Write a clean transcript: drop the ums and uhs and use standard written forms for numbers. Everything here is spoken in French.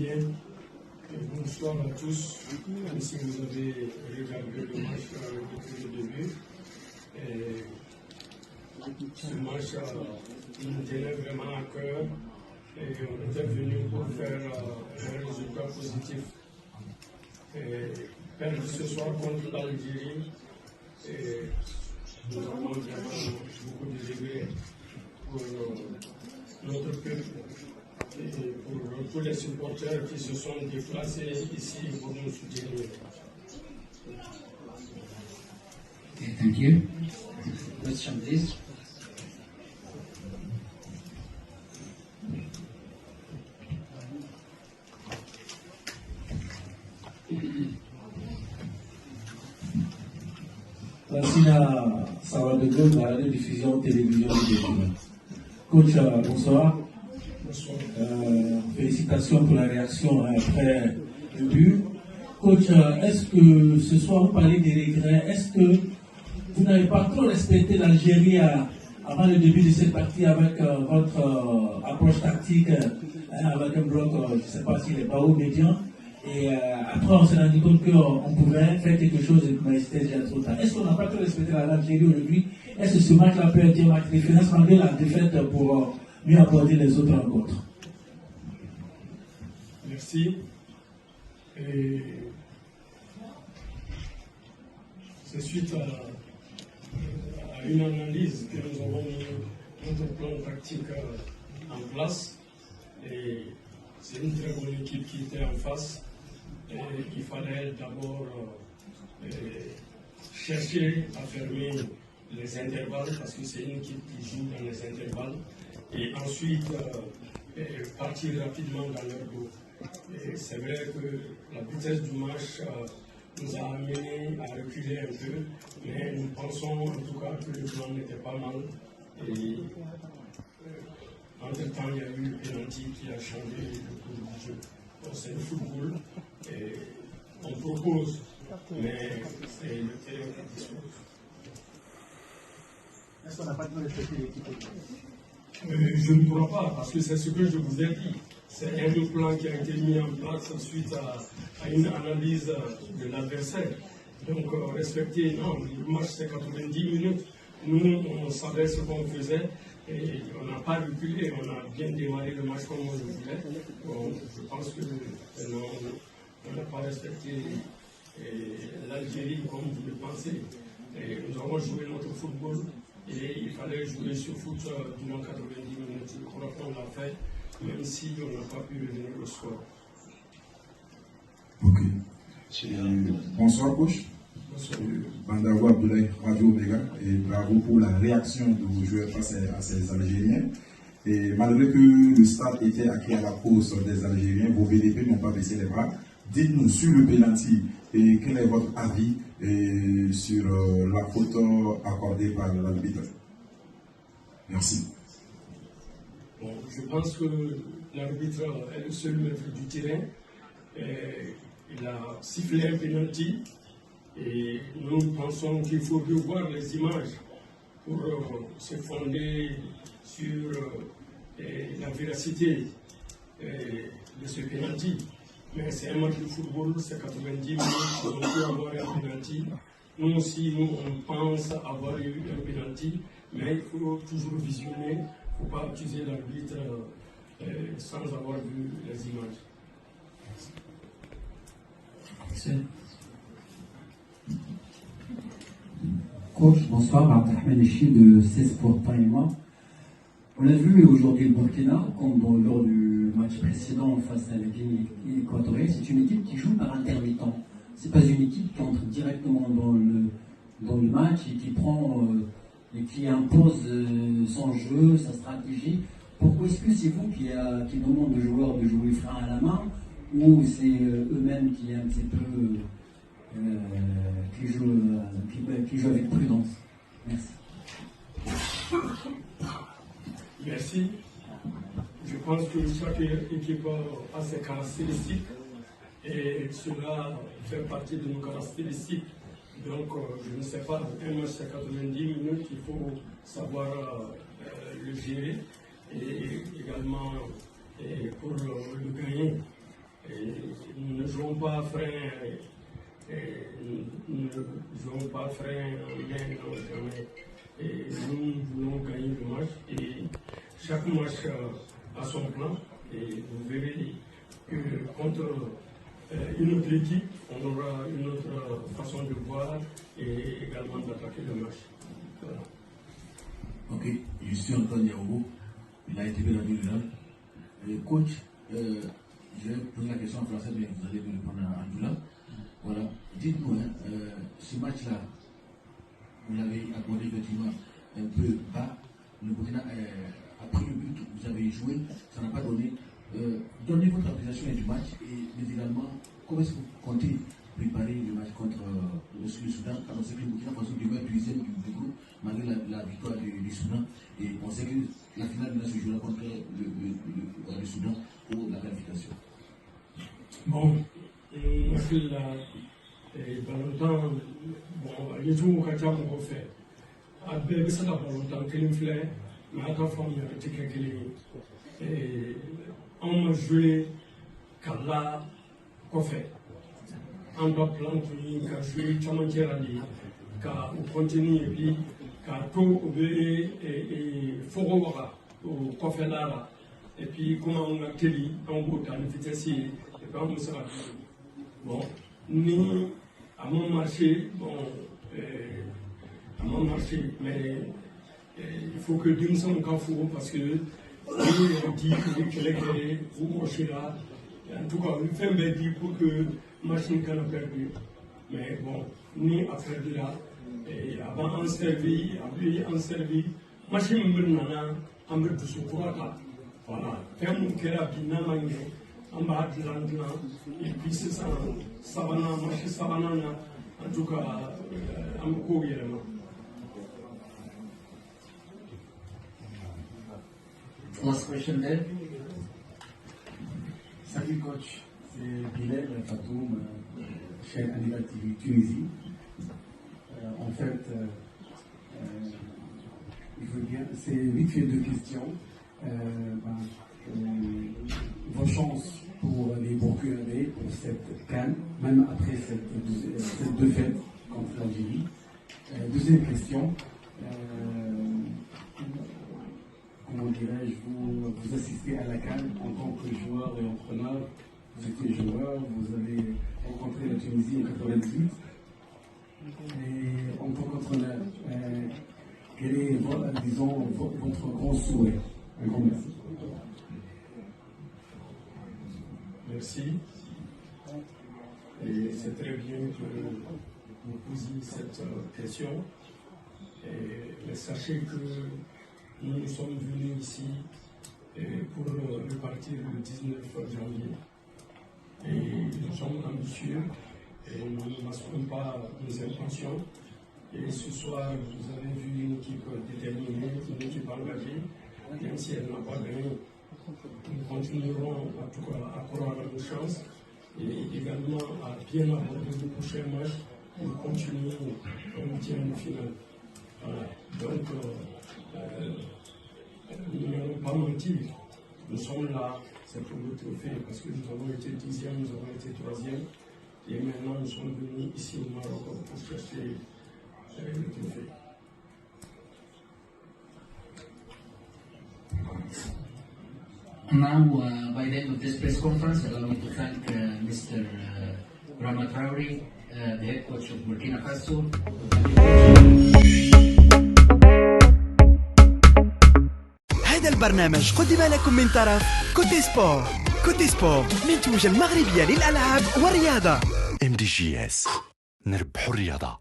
bien. Bonsoir à tous, même si vous avez regardé le match depuis le début. Ce match nous tenait vraiment à cœur et on était venu pour faire un résultat positif. Perdre ce soir contre l'Algérie, nous avons vraiment beaucoup de regrets pour notre peuple. Et pour tous les supporters qui se sont déplacés ici pour nous soutenir. Okay, thank you. Question, please. Lassina Sawadogo, la radiodiffusion télévision du Bénin. Coach, bonsoir. Félicitations pour la réaction après le but. Coach, est-ce que ce soir vous parlez des regrets? Est-ce que vous n'avez pas trop respecté l'Algérie avant le début de cette partie avec votre approche tactique, avec un bloc, je ne sais pas s'il est pas haut médian, et après on s'est rendu compte qu'on pouvait faire quelque chose, mais c'était déjà trop tard. Est-ce qu'on n'a pas trop respecté l'Algérie aujourd'hui? Est-ce que ce match-là peut être un match de référence malgré la défaite pour mieux aborder les autres rencontres? Merci. Et c'est suite à une analyse que nous avons mis notre plan tactique en place. Et c'est une très bonne équipe qui était en face. Et il fallait d'abord chercher à fermer les intervalles parce que c'est une équipe qui joue dans les intervalles. Et ensuite partir rapidement dans leur dos. Et c'est vrai que la vitesse du match nous a amené à reculer un peu, mais nous pensons en tout cas que le plan n'était pas mal. Et entre-temps, il y a eu le penalty qui a changé le cours du jeu. C'est le football, et on propose, mais c'est le terrain qui dispose. Est-ce qu'on n'a pas de respecter l'équipe? Je ne crois pas, parce que c'est ce que je vous ai dit. C'est un plan qui a été mis en place suite à une analyse de l'adversaire. Donc, respecter, non, le match c'est 90 minutes. Nous, on savait ce qu'on faisait et on n'a pas reculé, on a bien démarré le match comme on le voulait. Bon, je pense que non, on n'a pas respecté l'Algérie comme vous le pensez. Et nous avons joué notre football et il fallait jouer ce foot durant 90 minutes. Je crois qu'on l'a fait, même si on n'a pas pu revenir au score. Ok. Bonsoir, coach. Bonsoir. Bandawo Abdoulaye, Radio Omega, et bravo pour la réaction de vos joueurs face à ces Algériens. Et malgré que le stade était acquis à la cause des Algériens, vos VDP n'ont pas baissé les bras. Dites-nous sur le penalty, et quel est votre avis sur la faute accordée par l'arbitre? Merci. Bon, je pense que l'arbitre est le seul maître du terrain. Il a sifflé un penalty et nous pensons qu'il faut revoir les images pour se fonder sur la véracité de ce penalty. Mais c'est un match de football, c'est 90 minutes, on peut avoir un penalty. Nous aussi, on pense avoir eu un penalty, mais il faut toujours visionner, il ne faut pas accuser l'arbitre sans avoir vu les images. Merci. Coach, bonsoir, Abdelrahman Echi de C-Sport.ma. On a vu aujourd'hui le Burkina, comme lors du match précédent face à la Guinée équatoriale, c'est une équipe qui joue par intermittent. Ce n'est pas une équipe qui entre directement dans le match et qui prend et qui impose son jeu, sa stratégie. Pourquoi est-ce que c'est vous qui demandez aux joueurs de jouer frein à la main, ou c'est eux-mêmes qui un petit peu qui jouent avec prudence? Merci. Merci. Je pense que chaque équipe a ses caractéristiques et cela fait partie de nos caractéristiques. Donc, je ne sais pas, un match c'est 90 minutes, il faut savoir le gérer et également pour le gagner. nous ne jouons pas frein, nous ne jouons pas frein en main, non, jamais. Et nous voulons gagner le match et chaque match a son plan et vous verrez que contre une autre équipe, on aura une autre façon de voir et également d'attaquer le match. Voilà. Ok, je suis Antoine Yaogo, il a été bien dans le coach, je vais poser la question en français, mais vous allez me répondre en Doula. Voilà, dites-nous, ce match-là, vous l'avez abordé effectivement un peu bas, le Burkina a pris le but, vous avez joué, ça n'a pas donné. Donnez votre appréciation du match, mais également, comment est-ce que vous comptez préparer le match contre le Soudan, car on sait que le Burkina Faso demeure deuxième du groupe, malgré la victoire du Soudan, et on sait que la finale se jouera contre le Soudan pour la qualification. Bon, ballontan, bon, il y a tout le monde qui a fait. Après, c'est la ballontan qui est fait, mais à ta femme, il y a des trucs qui est on a joué Kala Kofé. On doit planter, qu'à jouer Chamantirali, qu'à continuer, et puis qu'à tout obéir et Fogowara, au Kofé Lara, et puis comment on a télé, on bout à vitesse, et puis on sera. Bon, nous, à mon marché, bon, à mon marché, mais il faut que nous sommes fous parce que nous dit que vous là. En tout cas, nous faisons des dit pour que machine qu'on a perdu. Mais bon, nous après de là, avant en servi, après en servi, machine m'bernana, en me de secours. Voilà, quand on kera bina mangé, en bas de l'andina, et puis c'est ça, savana, machine savana, en tout cas, en me courir. Last question there. Salut coach, c'est Bilal Fatoum, chaîne Animal TV Tunisie. En fait, il faut bien, c'est vite fait deux questions. Vos chances pour les Burkinabés pour cette CAN, même après cette défaite contre l'Algérie. Deuxième question. Comment dirais-je, vous assistez à la CAN en tant que joueur et entraîneur. Vous étiez joueur, vous avez rencontré la Tunisie en 1998. Et en tant qu'entraîneur, quel est, disons, votre grand souhait? Un grand merci. Merci. Et c'est très bien que vous posiez cette question. Mais sachez que nous sommes venus ici pour repartir le 19 janvier. Et nous sommes ambitieux et nous ne masquons pas nos intentions. Et ce soir, vous avez vu une équipe déterminée, une équipe engagée, même si elle n'a pas gagné. Nous continuerons en tout cas à croire à nos chances et également à bien aborder le prochain match pour continuer au huitième de finale. Voilà. Donc, nous n'allons pas mentir. Nous sommes là, c'est pour le trophée, parce que nous avons été 10e, nous avons été 3e, et maintenant nous sommes venus ici au Maroc pour chercher le trophée. Now, by the end of this press conference, allow me to thank Mr. Rama Traore, the head coach of Burkina Faso. هذا البرنامج قدم لكم من طرف كوتي سبور. كوتي سبور منتوجة المغربية للألعاب والرياضة. MDGS نربحوا الرياضة.